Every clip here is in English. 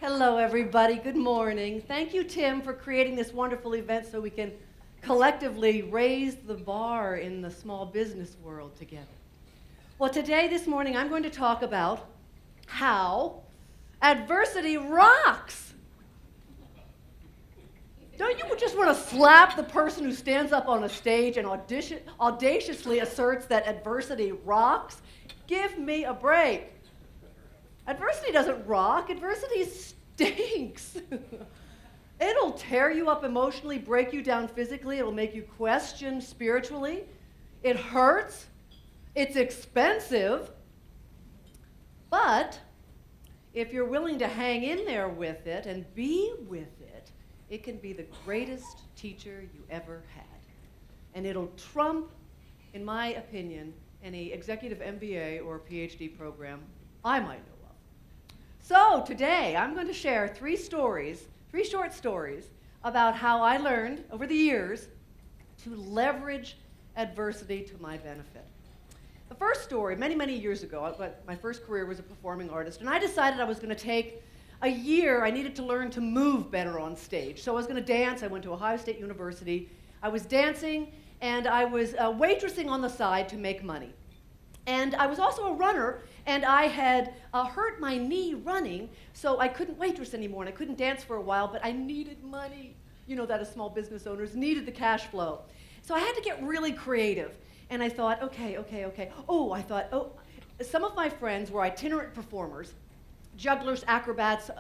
Hello, everybody. Good morning. Thank you, Tim, for creating this wonderful event so we can collectively raise the bar in the small business world together. Well, today, this morning, I'm going to talk about how adversity rocks. Don't you just want to slap the person who stands up on a stage and audaciously asserts that adversity rocks? Give me a break. Adversity doesn't rock. Adversity stinks. It'll tear you up emotionally, break you down physically. It'll make you question spiritually. It hurts. It's expensive. But if you're willing to hang in there with it and be with it, it can be the greatest teacher you ever had. And it'll trump, in my opinion, any executive MBA or PhD program I might know of. So today, I'm going to share three short stories, about how I learned over the years to leverage adversity to my benefit. The first story, many, many years ago, my first career was a performing artist, and I decided I was going to take a year. I needed to learn to move better on stage. So I was going to dance. I went to Ohio State University. I was dancing, and I was waitressing on the side to make money. And I was also a runner, and I had hurt my knee running, so I couldn't waitress anymore, and I couldn't dance for a while, but I needed money. You know that as small business owners needed the cash flow. So I had to get really creative, and I thought, okay. Some of my friends were itinerant performers, jugglers, acrobats,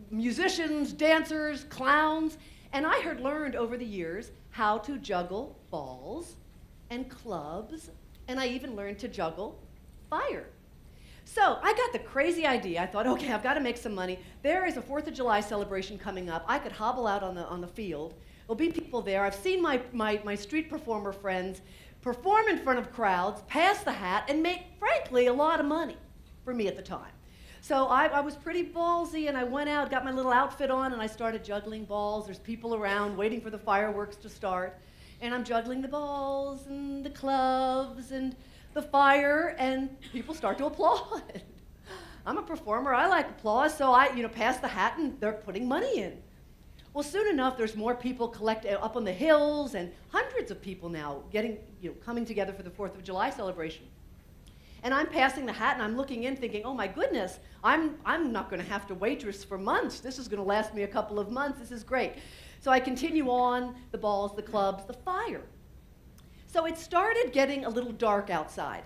musicians, dancers, clowns, and I had learned over the years how to juggle balls and clubs, and I even learned to juggle fire. So I got the crazy idea. I thought, okay, I've got to make some money. There is a 4th of July celebration coming up. I could hobble out on the field. There'll be people there. I've seen my street performer friends perform in front of crowds, pass the hat, and make, frankly, a lot of money for me at the time. So I was pretty ballsy, and I went out, got my little outfit on, and I started juggling balls. There's people around waiting for the fireworks to start. And I'm juggling the balls and the clubs and the fire, and people start to applaud. I'm a performer. I like applause, so I pass the hat, and they're putting money in. Well, soon enough, there's more people collect up on the hills, and hundreds of people now coming together for the 4th of July celebration. And I'm passing the hat, and I'm looking in thinking, oh my goodness, I'm not going to have to waitress for months. This is going to last me a couple of months. This is great. So I continue on, the balls, the clubs, the fire. So it started getting a little dark outside,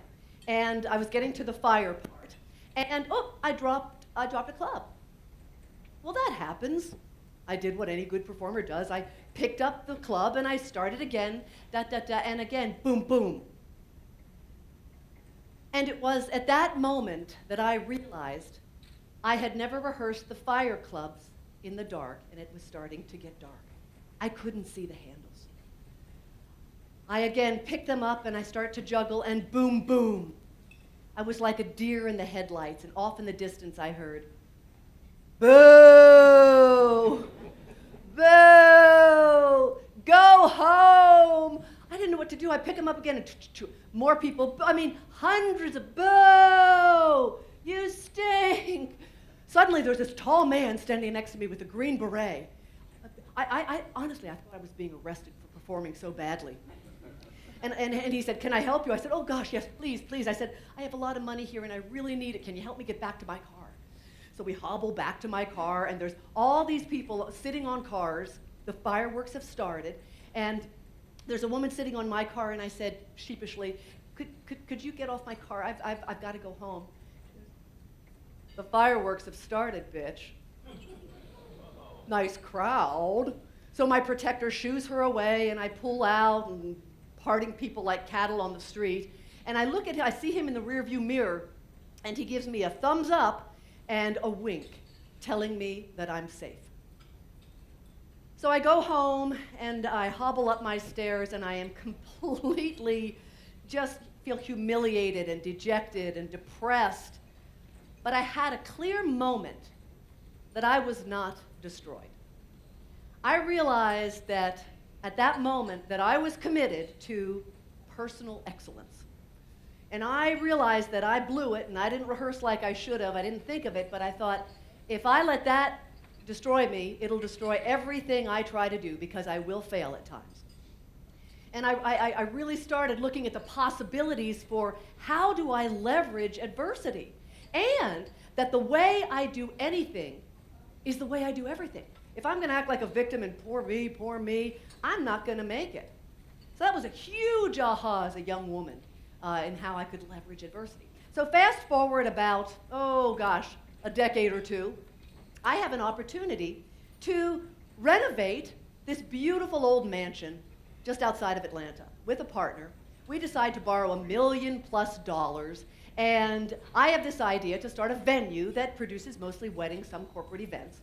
and I was getting to the fire part. And I dropped a club. Well, that happens. I did what any good performer does. I picked up the club, and I started again, and again, boom, boom. And it was at that moment that I realized I had never rehearsed the fire clubs in the dark, and it was starting to get dark. I couldn't see the handles. I again picked them up, and I start to juggle, and boom, boom. I was like a deer in the headlights, and off in the distance I heard, boo! Boo! Go home! I didn't know what to do. I pick them up again, and more people, hundreds of boo! You stink! Suddenly there's this tall man standing next to me with a green beret. Honestly, I thought I was being arrested for performing so badly. And he said, can I help you? I said, oh gosh, yes, please, please. I said, I have a lot of money here and I really need it. Can you help me get back to my car? So we hobble back to my car, and there's all these people sitting on cars. The fireworks have started, and there's a woman sitting on my car, and I said sheepishly, could you get off my car? I've got to go home. The fireworks have started, bitch. Nice crowd. So my protector shoos her away, and I pull out, and parting people like cattle on the street. And I look at him, I see him in the rearview mirror, and he gives me a thumbs up and a wink, telling me that I'm safe. So I go home, and I hobble up my stairs, and I am completely just feel humiliated and dejected and depressed. But I had a clear moment that I was not destroyed. I realized that at that moment that I was committed to personal excellence. And I realized that I blew it, and I didn't rehearse like I should have. I didn't think of it, but I thought, If I let that destroy me, it'll destroy everything I try to do because I will fail at times. And I really started looking at the possibilities for how do I leverage adversity, and that the way I do anything is the way I do everything. If I'm going to act like a victim and poor me, I'm not going to make it. So that was a huge aha as a young woman in how I could leverage adversity. So fast forward about, a decade or two, I have an opportunity to renovate this beautiful old mansion just outside of Atlanta with a partner. We decide to borrow $1 million+, and I have this idea to start a venue that produces mostly weddings, some corporate events.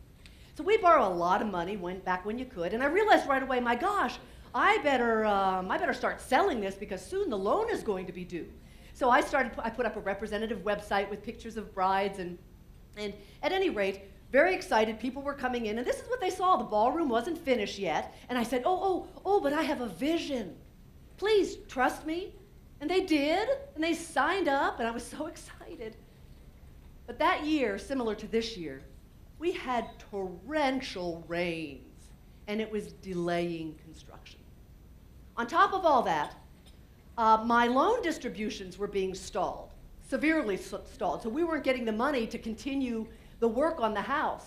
So we borrow a lot of money back when you could, and I realized right away, my gosh, I better start selling this because soon the loan is going to be due. So I put up a representative website with pictures of brides, and at any rate, very excited, people were coming in, and this is what they saw. The ballroom wasn't finished yet, and I said, but I have a vision. Please trust me. And they did, and they signed up, and I was so excited. But that year, similar to this year, we had torrential rains, and it was delaying construction. On top of all that, my loan distributions were being stalled, severely stalled, so we weren't getting the money to continue the work on the house.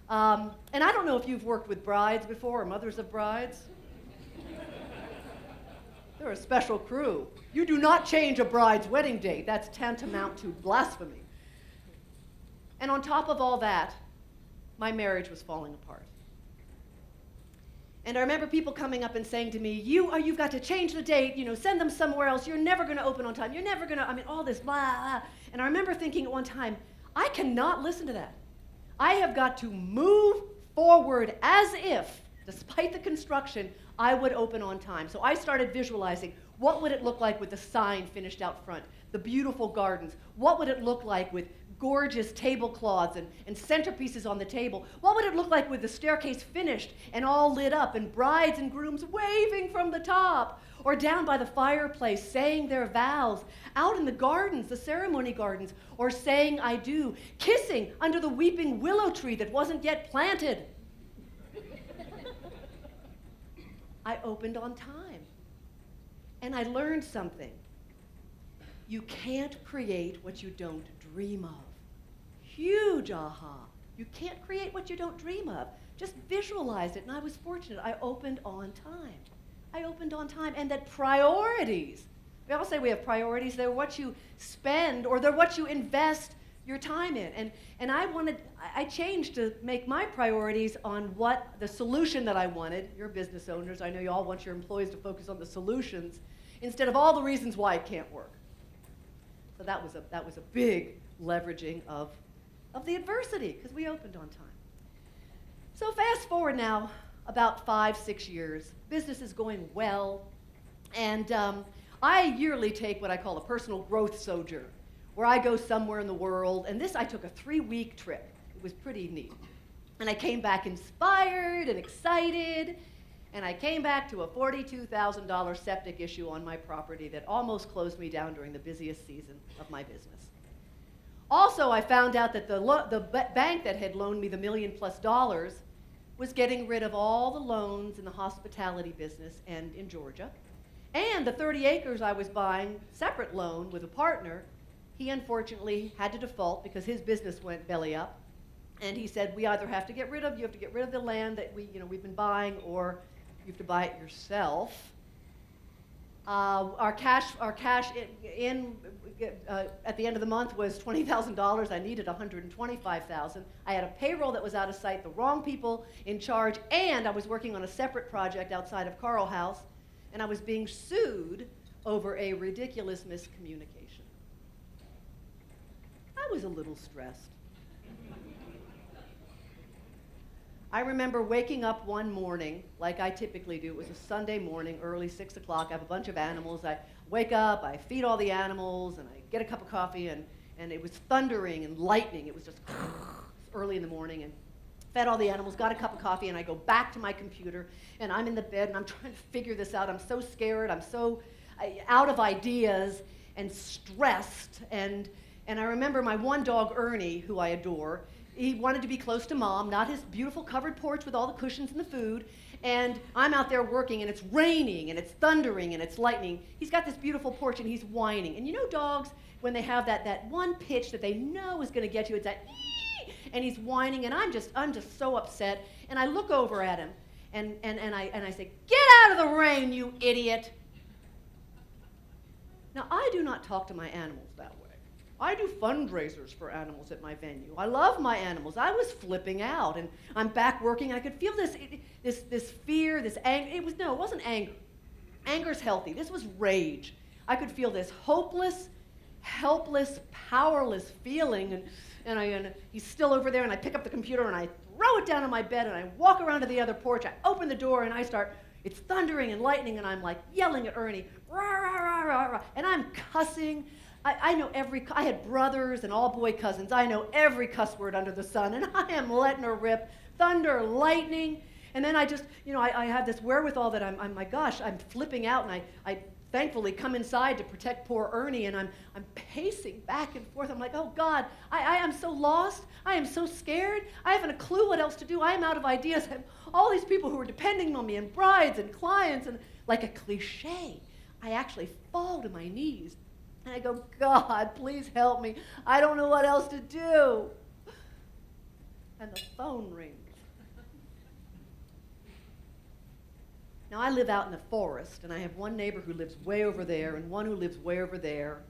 And I don't know if you've worked with brides before or mothers of brides. They're a special crew. You do not change a bride's wedding date. That's tantamount to blasphemy. And on top of all that, my marriage was falling apart. And I remember people coming up and saying to me, you've got to change the date, send them somewhere else, you're never going to open on time, you're never going to, all this blah, blah. And I remember thinking at one time, I cannot listen to that. I have got to move forward as if, despite the construction, I would open on time. So I started visualizing, what would it look like with the sign finished out front, the beautiful gardens? What would it look like with gorgeous tablecloths and centerpieces on the table? What would it look like with the staircase finished and all lit up and brides and grooms waving from the top? Or down by the fireplace saying their vows, out in the gardens, the ceremony gardens, or saying I do, kissing under the weeping willow tree that wasn't yet planted. I opened on time. And I learned something. You can't create what you don't dream of. Huge aha. You can't create what you don't dream of. Just visualize it, and I was fortunate. I opened on time. And that priorities, we all say we have priorities, they're what you spend or they're what you invest your time in. And I changed to make my priorities on what the solution that I wanted. You're business owners, I know you all want your employees to focus on the solutions instead of all the reasons why it can't work. So that was a big leveraging of the adversity because we opened on time. So fast forward now, about 5-6 years, business is going well, and I yearly take what I call a personal growth sojourn, where I go somewhere in the world, and I took a 3-week trip. It was pretty neat. And I came back inspired and excited, and I came back to a $42,000 septic issue on my property that almost closed me down during the busiest season of my business. Also, I found out that the bank that had loaned me the $1 million+ was getting rid of all the loans in the hospitality business and in Georgia. And the 30 acres I was buying, separate loan with a partner, he unfortunately had to default because his business went belly up. And he said, you have to get rid of the land that we've been buying, or you have to buy it yourself. Our cash at the end of the month was $20,000. I needed $125,000. I had a payroll that was out of sight, the wrong people in charge, and I was working on a separate project outside of Carl House, and I was being sued over a ridiculous miscommunication. I was a little stressed. I remember waking up one morning, like I typically do. It was a Sunday morning, early 6 o'clock. I have a bunch of animals. I wake up, I feed all the animals, and I get a cup of coffee, and it was thundering and lightning. It was just early in the morning, and fed all the animals, got a cup of coffee, and I go back to my computer, and I'm in the bed, and I'm trying to figure this out. I'm so scared. I'm so out of ideas and stressed, and I remember my one dog, Ernie, who I adore, he wanted to be close to Mom, not his beautiful covered porch with all the cushions and the food. And I'm out there working, and it's raining, and it's thundering, and it's lightning. He's got this beautiful porch, and he's whining. And you know dogs, when they have that one pitch that they know is going to get you, it's that, ee! And he's whining, and I'm just so upset. And I look over at him, and I say, "Get out of the rain, you idiot!" Now, I do not talk to my animals that way. I do fundraisers for animals at my venue. I love my animals. I was flipping out, and I'm back working, and I could feel this fear, this anger. It wasn't anger. Anger's healthy. This was rage. I could feel this hopeless, helpless, powerless feeling, and he's still over there, and I pick up the computer, and I throw it down on my bed, and I walk around to the other porch. I open the door, and it's thundering and lightning, and I'm like yelling at Ernie, rah, rah, rah, rah, rah, and I'm cussing. I know I had brothers and all boy cousins. I know every cuss word under the sun, and I am letting her rip. Thunder, lightning, and then I just, I have this wherewithal that I'm flipping out, and I thankfully come inside to protect poor Ernie, and I'm pacing back and forth. I'm like, oh God, I am so lost. I am so scared. I haven't a clue what else to do. I am out of ideas. I have all these people who are depending on me, and brides and clients, and like a cliche, I actually fall to my knees. And I go, God, please help me. I don't know what else to do. And the phone rings. Now, I live out in the forest, and I have one neighbor who lives way over there and one who lives way over there.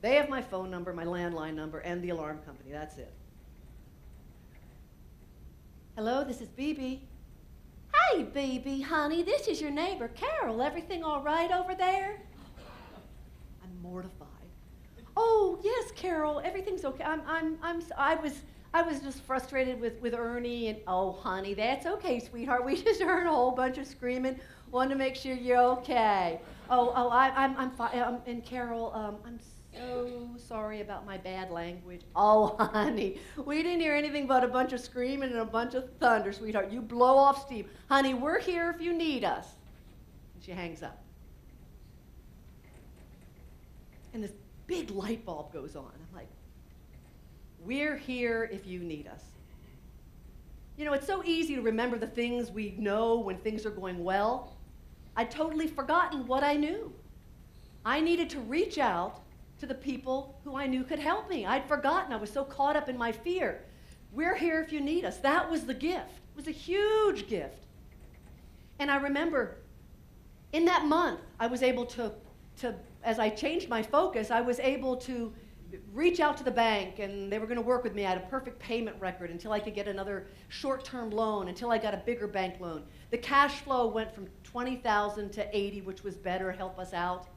They have my phone number, my landline number, and the alarm company. That's it. Hello, this is BB. Hey, BB, honey, this is your neighbor, Carol. Everything all right over there? Mortified. Oh yes, Carol, everything's okay. I was just frustrated with Ernie, and oh honey, that's okay, sweetheart. We just heard a whole bunch of screaming. Wanted to make sure you're okay. I'm fine. And Carol, I'm so sorry about my bad language. Oh honey, we didn't hear anything but a bunch of screaming and a bunch of thunder, sweetheart. You blow off steam, honey. We're here if you need us. And she hangs up. And this big light bulb goes on. I'm like, we're here if you need us. It's so easy to remember the things we know when things are going well. I'd totally forgotten what I knew. I needed to reach out to the people who I knew could help me. I'd forgotten. I was so caught up in my fear. We're here if you need us. That was the gift. It was a huge gift. And I remember in that month, I was able to as I changed my focus, I was able to reach out to the bank, and they were going to work with me. I had a perfect payment record until I could get another short-term loan, until I got a bigger bank loan. The cash flow went from $20,000 to $80,000, which was better, help us out.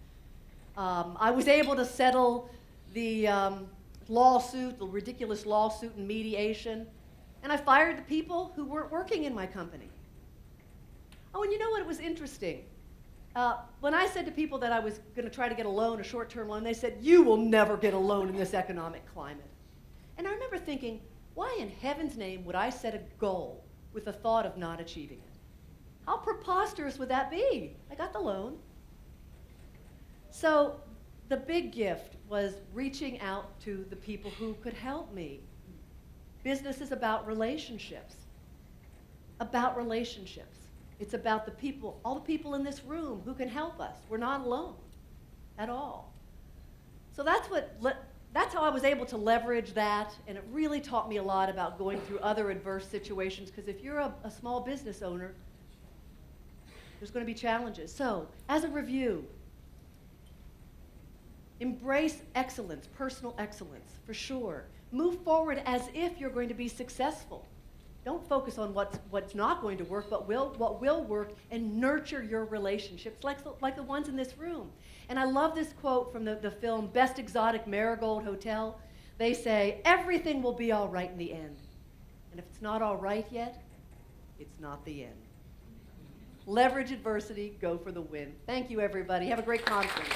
I was able to settle the lawsuit, the ridiculous lawsuit and mediation, and I fired the people who weren't working in my company. Oh, and you know what? It was interesting. When I said to people that I was going to try to get a loan, a short-term loan, they said, you will never get a loan in this economic climate. And I remember thinking, why in heaven's name would I set a goal with the thought of not achieving it? How preposterous would that be? I got the loan. So the big gift was reaching out to the people who could help me. Business is about relationships. About relationships. It's about the people, all the people in this room who can help us. We're not alone at all. So that's how I was able to leverage that, and it really taught me a lot about going through other adverse situations, because if you're a small business owner, there's going to be challenges. So, as a review, embrace excellence, personal excellence, for sure. Move forward as if you're going to be successful. Don't focus on what's not going to work, but what will work, and nurture your relationships like the ones in this room. And I love this quote from the film Best Exotic Marigold Hotel. They say, everything will be all right in the end. And if it's not all right yet, it's not the end. Leverage adversity, go for the win. Thank you, everybody. Have a great conference.